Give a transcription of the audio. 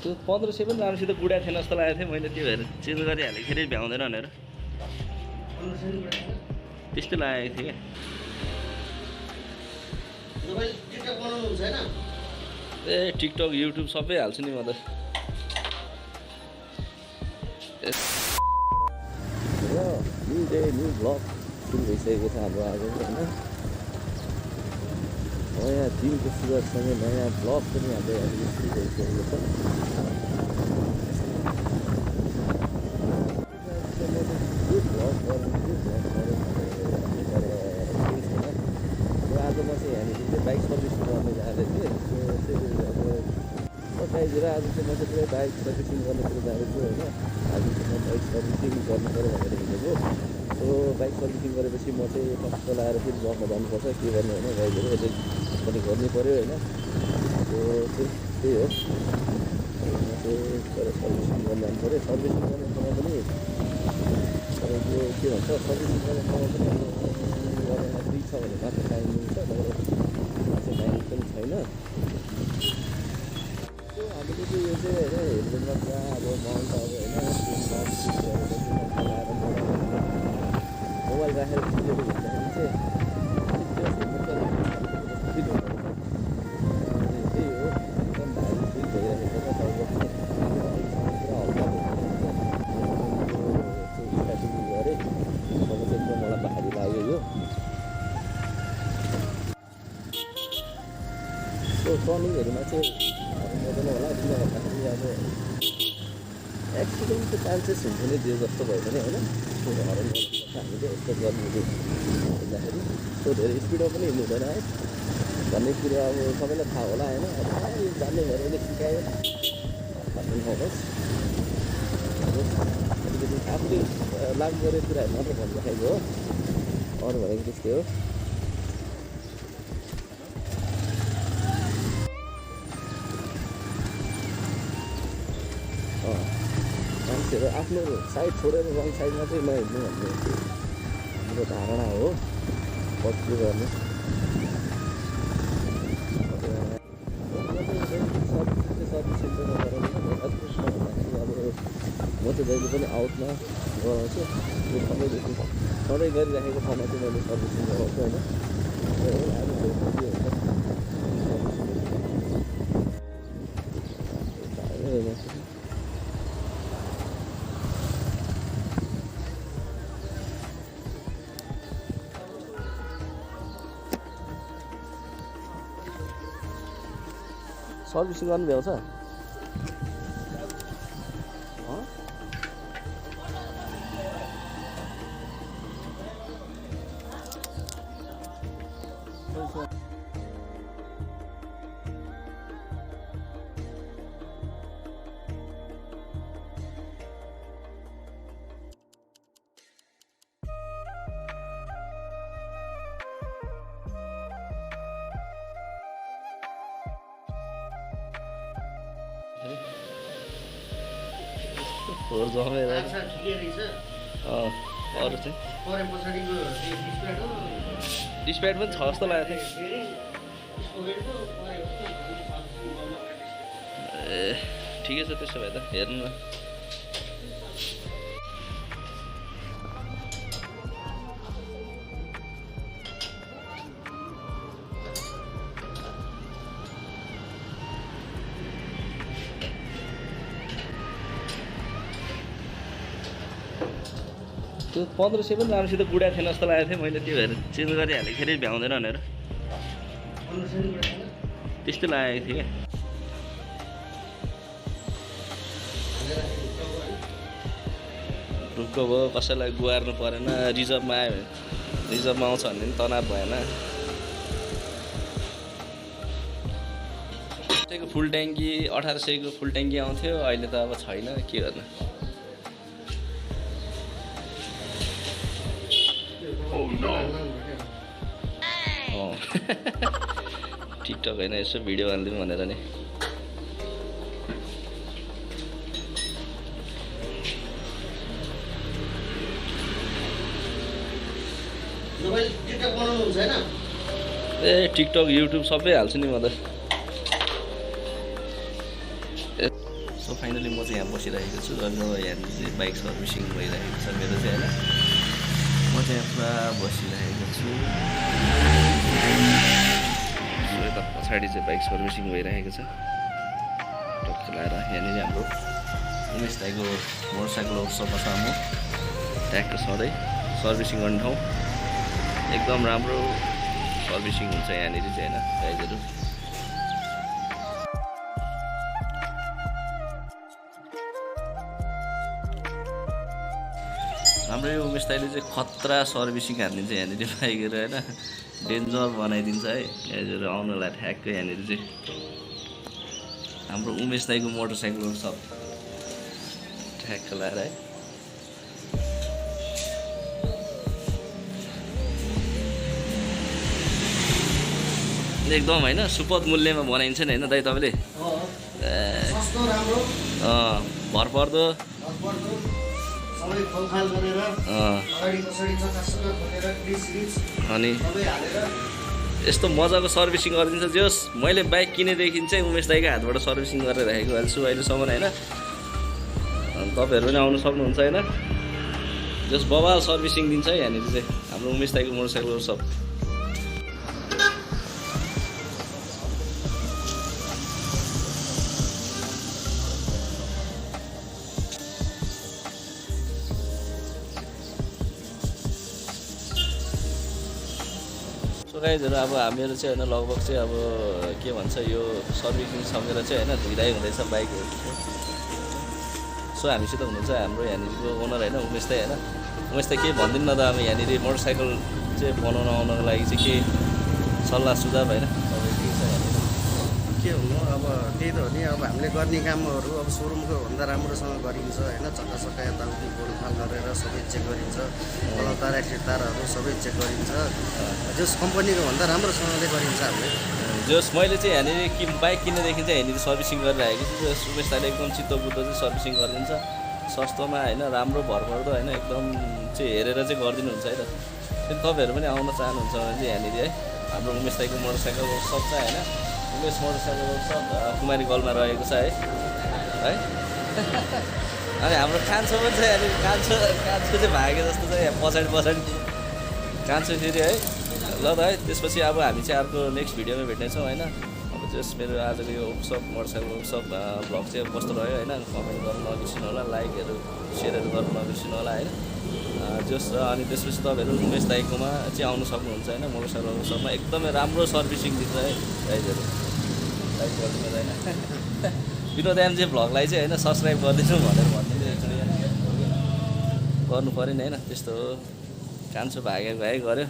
त्यो 1500 पनि राम्रोसित गुडा थिएन जस्तो लागेको थियो मैले त्यो हेरेर चेन्ज गरिहालेँ फेरि भ्याउँदैन भनेर त्यस्तै लागेको थियो क्या ए टिकटक युट्युब सबै हाल्छु नि म त न्यू डे न्यू ब्लग सुरु भइसकेको छ हाम्रो आज होइन नयाँ दिनको सुरुवातसँगै नयाँ ब्लग पनि हाम्रो आज सुरु भइसकेको छ आज म चाहिँ यहाँनिर चाहिँ बाइक सर्भिसिङ गर्ने जाँदै थिएँ कतैतिर आज चाहिँ म चाहिँ पुरै बाइक सर्भिसिङ गर्ने कुरो जाँदैछु होइन आज चाहिँ म बाइक सर्भिसिङ गर्नु पऱ्यो भनेर हिँडेको सो बाइक सर्भिसिङ गरेपछि म चाहिँ टक्क लगाएर फेरि जग्गा जानुपर्छ के गर्नु होइन गाडीहरू यसै पनि गर्नै पऱ्यो होइन सो त्यही हो म चाहिँ सर्भिसिङ गर्न जानु पऱ्यो सर्भिसिङ गर्ने ठाउँमा पनि तपाईँको के भन्छ सर्भिसिङ गर्ने ठाउँमा पनि गर्न फ्री छ भने मात्र टाइम मिल्छ नभए चाहिँ टाइम पनि छैन हामीले चाहिँ यो चाहिँ होइन हेलमेटमा पुरा अब माउन्ट अब होइन मोबाइल राखेर खिचेको हुँदाखेरि चाहिँ त्यही हो एकदम भारी फिल भइरहेको छ टाउको पुरा हल्का स्टार्टिङ गरेँ तब चाहिँ एकदम मलाई भारी लाग्यो यो सो टर्निङहरूमा चाहिँ मजाले होला किन भन्दाखेरि अब एक्सिडेन्टको चान्सेस हुन्छ नि त्यो जस्तो भयो भने होइन हराउनु पर्छ हामीले यस्तो गर्नुहरू भन्दाखेरि सो धेरै स्पिडमा पनि हिँड्नु हुँदैन है भन्ने कुरो अब सबैलाई थाहा होला होइन यो जान्ने भएरले सिकायो भन्नुहोस् अलिकति आफूले लागु गरेको कुराहरू मात्र भनिराखेको हो अरू भनेको त्यस्तै हो मान्छेहरू आफ्नो साइड छोडेर रङ साइडमा चाहिँ नहिँड्नु भन्ने मेरो धारणा हो पछिल्लो गर्ने सर्भिस सेन्टरमा गराउनु भन्दाखेरि अब म चाहिँ जहिले पनि आउटमा गराउँछु यो सबैदेखि सधैँ गरिराखेको ठाउँमा चाहिँ मैले सर्भिसिङ गराउँछु होइन आज चाहिँ के हुन्छ सर्भिसिङ गर्नु भ्याउँछ फोर जमेर अरू चाहिँ डिस्प्याड पनि छ जस्तो लागेको थियो ए ठिकै छ त्यसो भए त हेर्नु न त्यो 1500 पनि राम्रोसित गुडा थिएन जस्तो लागेको थियो मैले त्यो हेरेर चेन्ज गरिहालेँ फेरि भ्याउँदैन भनेर त्यस्तै लागेको थियो क्या ढुक्क भयो कसैलाई गुहार्नु परेन रिजर्भमा आयो भने रिजर्भमा आउँछ भने पनि तनाव भएन फुल ट्याङ्की 1800 को फुल ट्याङ्की आउँथ्यो अहिले त अब छैन के गर्नु टिकटक होइन यसो भिडियो हालिदिउँ भनेर नि ए टिकटक युट्युब सबै हाल्छु नि म त सो फाइनली म चाहिँ यहाँ बसिरहेको छु र यहाँनिर चाहिँ बाइक सर्भिसिङ भइरहेको छ मेरो चाहिँ होइन। म चाहिँ यहाँ पुरा बसिरहेको छु। सो यता पछाडि चाहिँ बाइक सर्भिसिङ भइरहेको छ टक्क लाएर। यहाँनिर हाम्रो उमेश दाइको मोटरसाइकल वर्कसपमा छ म ट्याक्क सधैँ सर्भिसिङ गर्ने ठाउँ। एकदम राम्रो सर्भिसिङ हुन्छ यहाँनिर चाहिँ होइन गाइजहरू। हाम्रो यो उमेश दाइले चाहिँ खतरा सर्भिसिङ हानिदिन्छ यहाँनिर बाइकहरू होइन, डेन्जर बनाइदिन्छ है गाइजहरू। आउनुलाई ठ्याक्कै यहाँनिर चाहिँ हाम्रो उमेश दाइको मोटरसाइकल सब ठ्याक्क लाएर है। एकदम होइन सुपथ मूल्यमा बनाइन्छ नि होइन दाइ तपाईँले। भरपर्दो अनि यस्तो मजाको सर्भिसिङ गरिदिन्छ। जस मैले बाइक किनेदेखि चाहिँ उमेश दाइको हातबाट सर्भिसिङ गरेर राखेको छु अहिलेसम्म होइन। तपाईँहरू पनि आउनु सक्नुहुन्छ होइन। जस बवाल सर्भिसिङ दिन्छ है यहाँनिर चाहिँ हाम्रो उमेश दाइको मोटरसाइकलहरू सब। गाइजहरू अब हामीहरू चाहिँ होइन लगभग चाहिँ अब के भन्छ यो सर्भिसिङ सकेर चाहिँ होइन धुइँदै हुँदैछ बाइकहरू। सो हामीसित हुनुहुन्छ हाम्रो यहाँनिरको ओनर होइन उमेश दाइ होइन। उमेश दाइ केही भनिदिनु न त अब यहाँनिर मोटरसाइकल चाहिँ बनाउन आउनको लागि चाहिँ के सल्लाह सुझाव होइन के हुनु। अब त्यही त हो नि, अब हामीले गर्ने कामहरू अब सोरुमको भन्दा राम्रोसँग गरिन्छ होइन। चक्का यताउति गोडफाल गरेर सबै चेक गरिन्छ, तार एक्सिट तारहरू सबै चेक गरिन्छ। जस कम्पनीको भन्दा राम्रोसँगले गरिन्छ हामीले। जस मैले चाहिँ यहाँनिर बाइक किनेदेखि चाहिँ यहाँनिर सर्भिसिङ गरिरहेको छु। जस उमेश दाइले एकदम चित्त बुद्ध चाहिँ सर्भिसिङ गरिदिन्छ सस्तोमा होइन, राम्रो भरपर्दो होइन, एकदम चाहिँ हेरेर चाहिँ गरिदिनुहुन्छ है त। फेरि तपाईँहरू पनि आउन चाहनुहुन्छ भने चाहिँ यहाँनिर है हाम्रो उमेश दाइको मोटरसाइकल वर्कसप छ होइन। उमेश मोटरसाइकल वर्कसप कुमारी गलमा रहेको छ है। अनि हाम्रो कान्छो पनि छ यहाँनिर। कान्छो चाहिँ भागे जस्तो छ यहाँ पछाडि कान्छो फेरि है। ल त है त्यसपछि अब हामी चाहिँ अर्को नेक्स्ट भिडियोमा भेट्नेछौँ होइन। अब जस मेरो आजको यो वर्कसप मोटरसाइकल वर्कसप भ्लग चाहिँ कस्तो रह्यो होइन कमेन्ट गर्नु नबिर्सिनु होला, लाइकहरू सेयरहरू गर्नु नबिर्सिनु होला होइन। जस अनि त्यसपछि तपाईँहरू उमेश दाइकोमा चाहिँ आउनु सक्नुहुन्छ होइन। मोटरसाइकल वर्कसपमा एकदमै राम्रो सर्भिसिङ दिन्छ है गाइजहरू। लाइक गरिदिनु होइन। BinodMJ भ्लगलाई चाहिँ होइन सब्सक्राइब गरिदिनु भनेर भनिदिनु एकचोटि गर्नु पऱ्यो नि होइन। त्यस्तो हो, कान्छो भागे गऱ्यो।